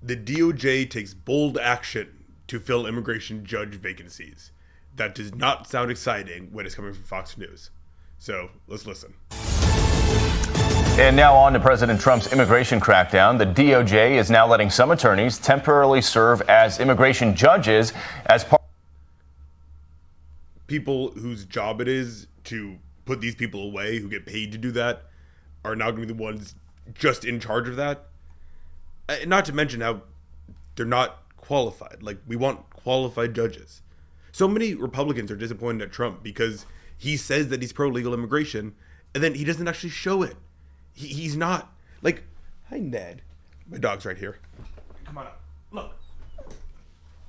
The DOJ takes bold action to fill immigration judge vacancies. That does not sound exciting when it's coming from Fox News. So let's listen. And now on to President Trump's immigration crackdown. The DOJ is now letting some attorneys temporarily serve as immigration judges as part. People whose job it is to put these people away, who get paid to do that, are now going to be the ones just in charge of that. Not to mention how they're not qualified. Like, we want qualified judges. So many Republicans are disappointed at Trump because he says that he's pro-legal immigration, and then he doesn't actually show it. He's not. Like, hi, Ned. My dog's right here. Come on up. Look.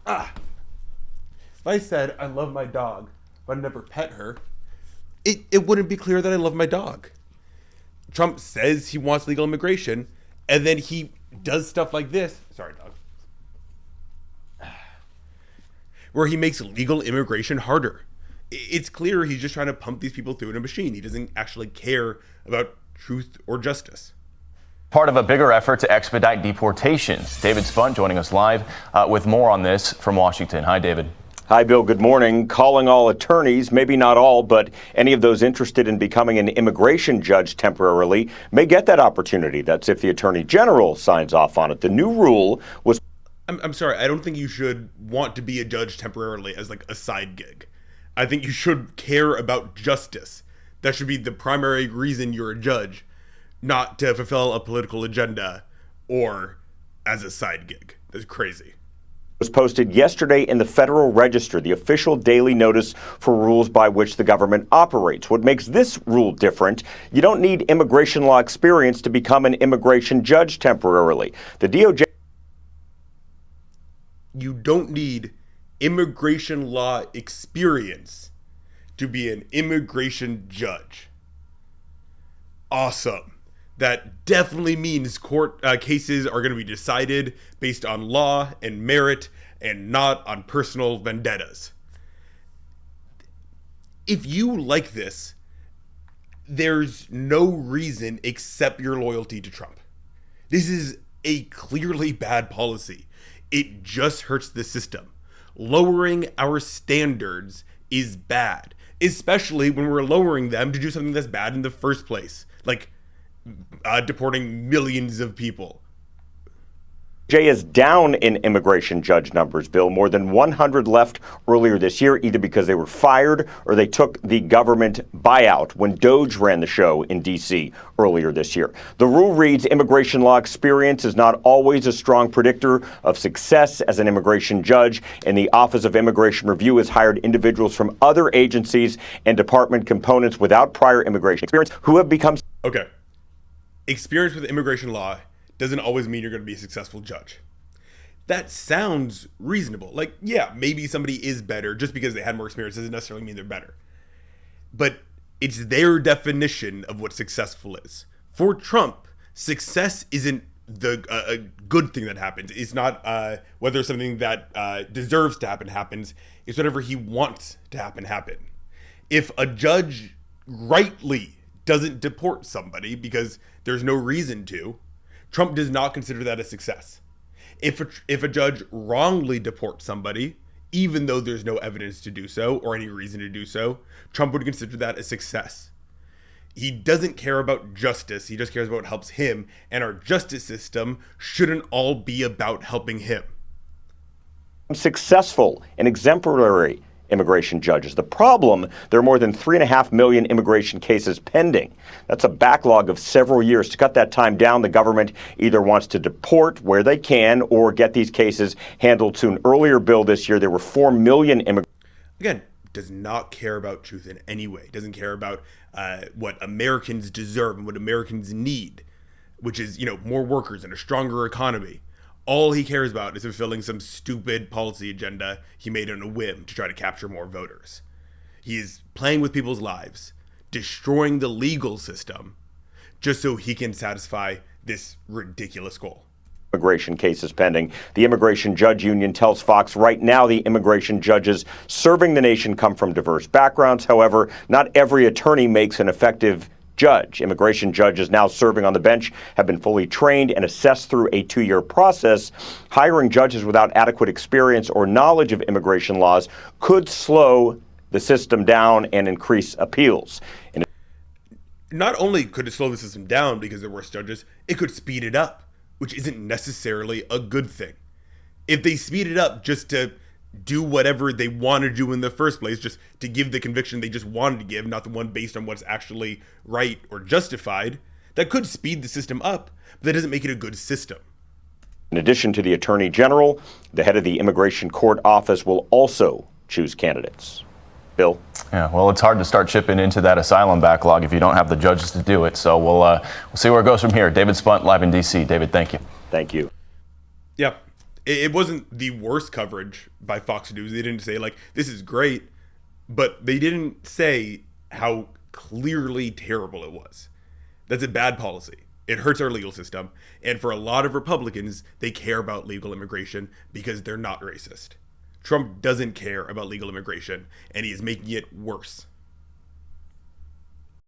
If I said I love my dog, but I never pet her, it wouldn't be clear that I love my dog. Trump says he wants legal immigration, and then he does stuff like this. Sorry, dog. Where he makes legal immigration harder. It's clear he's just trying to pump these people through in a machine. He doesn't actually care about truth or justice. Part of a bigger effort to expedite deportations. David Spunt joining us live with more on this from Washington. Hi, David. Hi, Bill. Good morning. Calling all attorneys, maybe not all, but any of those interested in becoming an immigration judge temporarily may get that opportunity. That's if the Attorney General signs off on it. The new rule was... I'm sorry. I don't think you should want to be a judge temporarily as like a side gig. I think you should care about justice. That should be the primary reason you're a judge, not to fulfill a political agenda or as a side gig. That's crazy. Was posted yesterday in the Federal Register, the official daily notice for rules by which the government operates. What makes this rule different, you don't need immigration law experience to become an immigration judge temporarily. The DOJ... You don't need immigration law experience to be an immigration judge. Awesome. That definitely means court cases are going to be decided based on law and merit and not on personal vendettas. If you like this, there's no reason except your loyalty to Trump. This is a clearly bad policy. It just hurts the system. Lowering our standards is bad, especially when we're lowering them to do something that's bad in the first place, like deporting millions of people. Jay is down in immigration judge numbers, Bill. More than 100 left earlier this year, either because they were fired or they took the government buyout when DOJ ran the show in D.C. earlier this year. The rule reads, immigration law experience is not always a strong predictor of success as an immigration judge, and the Office of Immigration Review has hired individuals from other agencies and department components without prior immigration experience who have become... Okay. Experience with immigration law doesn't always mean you're going to be a successful judge. That sounds reasonable. Like, yeah, maybe somebody is better just because they had more experience doesn't necessarily mean they're better. But it's their definition of what successful is. For Trump, success isn't a good thing that happens. It's not whether something that deserves to happen happens. It's whatever he wants to happen. If a judge rightly doesn't deport somebody because there's no reason to, Trump does not consider that a success. If a judge wrongly deports somebody, even though there's no evidence to do so or any reason to do so, Trump would consider that a success. He doesn't care about justice. He just cares about what helps him. And our justice system shouldn't all be about helping him. Successful and exemplary immigration judges. The problem, there are more than 3.5 million immigration cases pending. That's a backlog of several years. To cut that time down, the government either wants to deport where they can or get these cases handled soon. Earlier bill this year, there were 4 million immigrants. Again, does not care about truth in any way. Doesn't care about what Americans deserve and what Americans need, which is, more workers and a stronger economy. All he cares about is fulfilling some stupid policy agenda he made on a whim to try to capture more voters. He is playing with people's lives, destroying the legal system, just so he can satisfy this ridiculous goal. Immigration cases pending. The Immigration Judge Union tells Fox right now the immigration judges serving the nation come from diverse backgrounds. However, not every attorney makes an effective judge. Immigration judges now serving on the bench have been fully trained and assessed through a 2-year process. Hiring judges without adequate experience or knowledge of immigration laws could slow the system down and increase appeals. Not only could it slow the system down because they're worse judges, it could speed it up, which isn't necessarily a good thing. If they speed it up just to do whatever they want to do in the first place, just to give the conviction they just wanted to give, not the one based on what's actually right or justified, that could speed the system up, but that doesn't make it a good system. In addition to the Attorney General, the head of the Immigration Court Office will also choose candidates. Bill? Yeah, well, it's hard to start chipping into that asylum backlog if you don't have the judges to do it. So we'll see where it goes from here. David Spunt, live in D.C. David, thank you. Thank you. Yeah, it wasn't the worst coverage by Fox News. They didn't say, like, this is great, but they didn't say how clearly terrible it was. That's a bad policy. It hurts our legal system. And for a lot of Republicans, they care about legal immigration because they're not racist. Trump doesn't care about legal immigration, and he is making it worse.